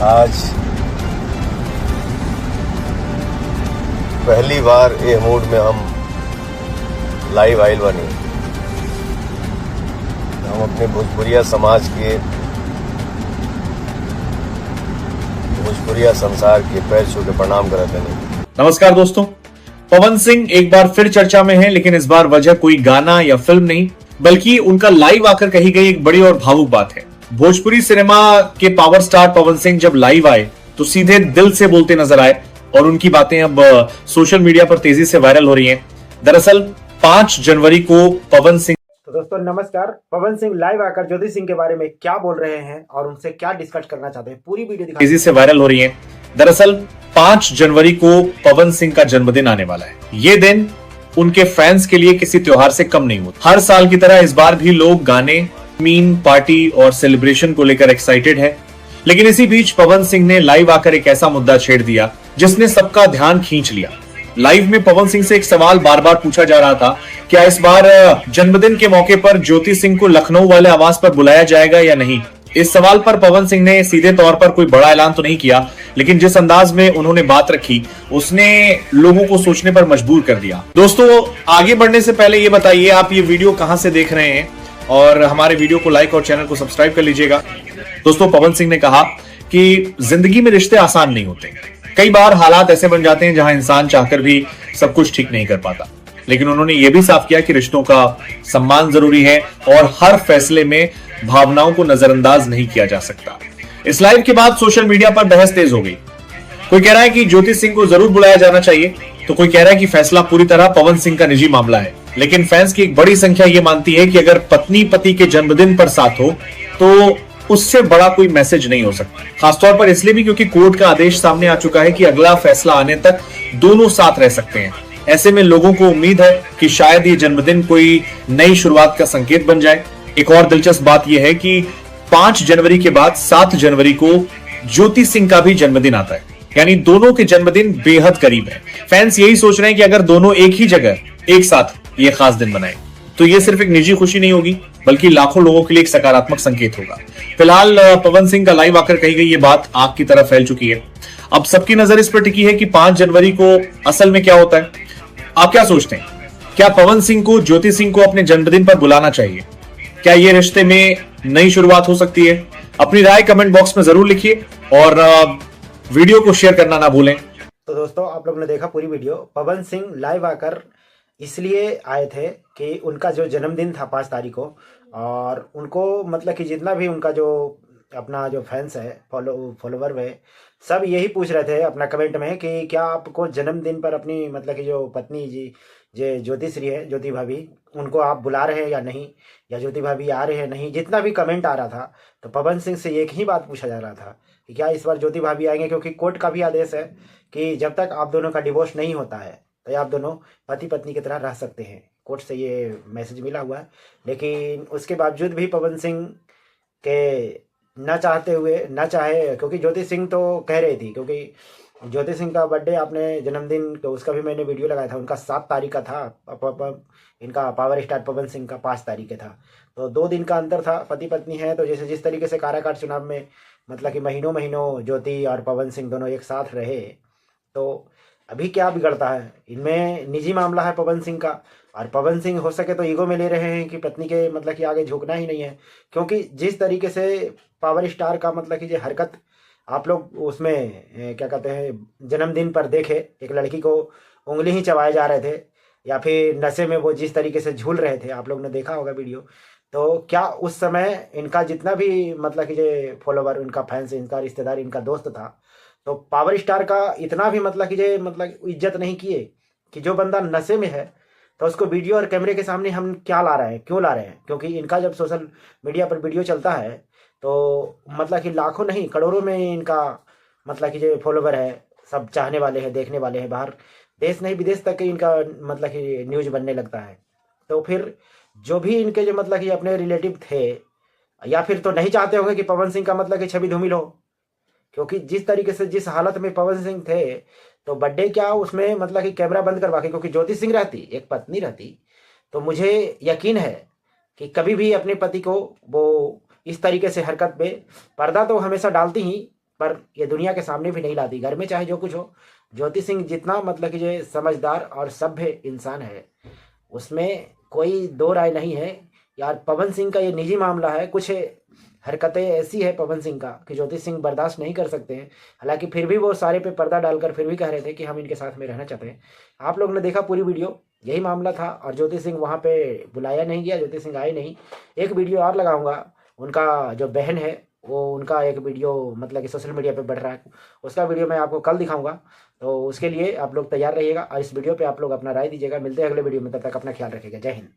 आज पहली बार ये मूड में हम लाइव आइल बनी। हम अपने भोजपुरिया समाज के, भोजपुरिया संसार के पैर छू के प्रणाम करते हैं। नमस्कार दोस्तों, पवन सिंह एक बार फिर चर्चा में है, लेकिन इस बार वजह कोई गाना या फिल्म नहीं, बल्कि उनका लाइव आकर कही गई एक बड़ी और भावुक बात है। भोजपुरी सिनेमा के पावर स्टार पवन सिंह जब लाइव आए तो सीधे दिल से बोलते नजर आए और उनकी बातें अब सोशल मीडिया पर तेजी से वायरल हो रही हैं। दरअसल 5 जनवरी को पवन सिंह तो दोस्तों नमस्कार। पवन सिंह लाइव आकर ज्योति सिंह के बारे में क्या बोल रहे हैं और उनसे क्या डिस्कस करना चाहते हैं, पूरी वीडियो तेजी से वायरल हो रही है। दरअसल 5 जनवरी को पवन सिंह का जन्मदिन आने वाला है। ये दिन उनके फैंस के लिए किसी त्योहार से कम नहीं होता। हर साल की तरह इस बार भी लोग गाने, मीम, पार्टी और सेलिब्रेशन को लेकर एक्साइटेड है। लेकिन इसी बीच पवन सिंह ने लाइव आकर एक ऐसा मुद्दा छेड़ दिया जिसने सबका ध्यान खींच लिया। लाइव में पवन सिंह से एक सवाल बार बार पूछा जा रहा था, क्या इस बार जन्मदिन के मौके पर ज्योति सिंह को लखनऊ वाले आवास पर बुलाया जाएगा या नहीं। इस सवाल पर पवन सिंह ने सीधे तौर पर कोई बड़ा ऐलान तो नहीं किया, लेकिन जिस अंदाज में उन्होंने बात रखी उसने लोगों को सोचने पर मजबूर कर दिया। दोस्तों, आगे बढ़ने से पहले ये बताइए आप ये वीडियो कहां से देख रहे हैं और हमारे वीडियो को लाइक और चैनल को सब्सक्राइब कर लीजिएगा। दोस्तों, पवन सिंह ने कहा कि जिंदगी में रिश्ते आसान नहीं होते। कई बार हालात ऐसे बन जाते हैं जहां इंसान चाहकर भी सब कुछ ठीक नहीं कर पाता, लेकिन उन्होंने यह भी साफ किया कि रिश्तों का सम्मान जरूरी है और हर फैसले में भावनाओं को नजरअंदाज नहीं किया जा सकता। इस लाइव के बाद सोशल मीडिया पर बहस तेज हो गई। कोई कह रहा है कि ज्योति सिंह को जरूर बुलाया जाना चाहिए, तो कोई कह रहा है कि फैसला पूरी तरह पवन सिंह का निजी मामला है। लेकिन फैंस की एक बड़ी संख्या यह मानती है कि अगर पत्नी पति के जन्मदिन पर साथ हो तो उससे बड़ा कोई मैसेज नहीं हो सकता। खासतौर पर इसलिए भी क्योंकि कोर्ट का आदेश सामने आ चुका है कि अगला फैसला आने तक दोनों साथ रह सकते हैं। ऐसे में लोगों को उम्मीद है कि शायद ये जन्मदिन कोई नई शुरुआत का संकेत बन जाए। एक और दिलचस्प बात यह है कि 5 जनवरी के बाद 7 जनवरी को ज्योति सिंह का भी जन्मदिन आता है, यानी दोनों के जन्मदिन बेहद करीब है। फैंस यही सोच रहे हैं कि अगर दोनों एक ही जगह एक साथ ये खास दिन मनाएं तो ये सिर्फ एक निजी खुशी नहीं होगी, बल्कि लाखों लोगों के लिए एक सकारात्मक संकेत होगा। फिलहाल पवन सिंह का लाइव आकर कही गई ये बात आग की तरह फैल चुकी है। अब सबकी नजर इस पर टिकी है कि 5 जनवरी को असल में क्या होता है। आप क्या सोचते हैं? क्या पवन सिंह को ज्योति सिंह को अपने जन्मदिन पर बुलाना चाहिए? क्या ये रिश्ते में नई शुरुआत हो सकती है? अपनी राय कमेंट बॉक्स में जरूर लिखिए और वीडियो को शेयर करना ना भूलें। तो दोस्तों, आप लोग ने देखा पूरी वीडियो। पवन सिंह लाइव आकर इसलिए आए थे कि उनका जो जन्मदिन था 5 तारीख को, और उनको मतलब कि जितना भी उनका जो अपना जो फैंस है, फॉलोवर है, सब यही पूछ रहे थे अपना कमेंट में कि क्या आपको जन्मदिन पर अपनी मतलब कि जो पत्नी जी जो ज्योतिश्री है, ज्योति भाभी, उनको आप बुला रहे हैं या नहीं, या ज्योति भाभी आ रहे हैं नहीं। जितना भी कमेंट आ रहा था तो पवन सिंह से एक ही बात पूछा जा रहा था कि क्या इस बार ज्योति भाभी आएंगे, क्योंकि कोर्ट का भी आदेश है कि जब तक आप दोनों का डिवोर्स नहीं होता है तो आप दोनों पति पत्नी की तरह रह सकते हैं। कोर्ट से ये मैसेज मिला हुआ है। लेकिन उसके बावजूद भी पवन सिंह के न चाहते हुए, न चाहे, क्योंकि ज्योति सिंह तो कह रही थी, क्योंकि ज्योति सिंह का बर्थडे आपने जन्मदिन तो उसका भी मैंने वीडियो लगाया था, उनका 7 तारीख का था। इनका पावर स्टार पवन सिंह का 5 तारीख का था, तो 2 दिन का अंतर था। पति पत्नी है तो जैसे जिस तरीके से काराकाट चुनाव में मतलब कि महीनों महीनों ज्योति और पवन सिंह दोनों एक साथ रहे, तो अभी क्या बिगड़ता है? इनमें निजी मामला है पवन सिंह का, और पवन सिंह हो सके तो ईगो में ले रहे हैं कि पत्नी के मतलब कि आगे झुकना ही नहीं है। क्योंकि जिस तरीके से पावर स्टार का मतलब कि जो हरकत आप लोग उसमें क्या कहते हैं जन्मदिन पर देखे, एक लड़की को उंगली ही चबाए जा रहे थे, या फिर नशे में वो जिस तरीके से झूल रहे थे, आप लोग ने देखा होगा वीडियो। तो क्या उस समय इनका जितना भी मतलब कि जो फॉलोवर, इनका फैंस, इनका रिश्तेदार, इनका दोस्त था, तो पावर स्टार का इतना भी मतलब कि जो मतलब इज्जत नहीं किए कि जो बंदा नशे में है तो उसको वीडियो और कैमरे के सामने हम क्या ला रहे हैं, क्यों ला रहे हैं? क्योंकि इनका जब सोशल मीडिया पर वीडियो चलता है तो मतलब कि लाखों नहीं करोड़ों में इनका मतलब कि जो फॉलोवर है, सब चाहने वाले हैं, देखने वाले हैं। बाहर देश नहीं विदेश तक इनका मतलब कि न्यूज बनने लगता है। तो फिर जो भी इनके जो मतलब कि अपने रिलेटिव थे, या फिर तो नहीं चाहते होंगे कि पवन सिंह का मतलब कि छवि धूमिल हो, क्योंकि जिस तरीके से जिस हालत में पवन सिंह थे, तो बर्थडे क्या उसमें मतलब कि कैमरा बंद करवा के, क्योंकि ज्योति सिंह रहती, एक पत्नी रहती, तो मुझे यकीन है कि कभी भी अपने पति को वो इस तरीके से हरकत पे पर्दा तो हमेशा डालती ही, पर ये दुनिया के सामने भी नहीं लाती। घर में चाहे जो कुछ हो, ज्योति सिंह जितना मतलब कि जो समझदार और सभ्य इंसान है, उसमें कोई दो राय नहीं है। यार पवन सिंह का ये निजी मामला है, कुछ हरकतें ऐसी है पवन सिंह का कि ज्योति सिंह बर्दाश्त नहीं कर सकते हैं। हालांकि फिर भी वो सारे पे पर्दा डालकर फिर भी कह रहे थे कि हम इनके साथ में रहना चाहते हैं। आप लोग ने देखा पूरी वीडियो, यही मामला था। और ज्योति सिंह वहाँ पे बुलाया नहीं गया, ज्योति सिंह आई नहीं। एक वीडियो और लगाऊंगा, उनका जो बहन है वो, उनका एक वीडियो मतलब कि सोशल मीडिया पे बढ़ रहा है, उसका वीडियो मैं आपको कल दिखाऊंगा। तो उसके लिए आप लोग तैयार रहिएगा और इस वीडियो पे आप लोग अपना राय दीजिएगा। मिलते हैं अगले वीडियो में, तब तक अपना ख्याल रखिएगा। जय हिंद।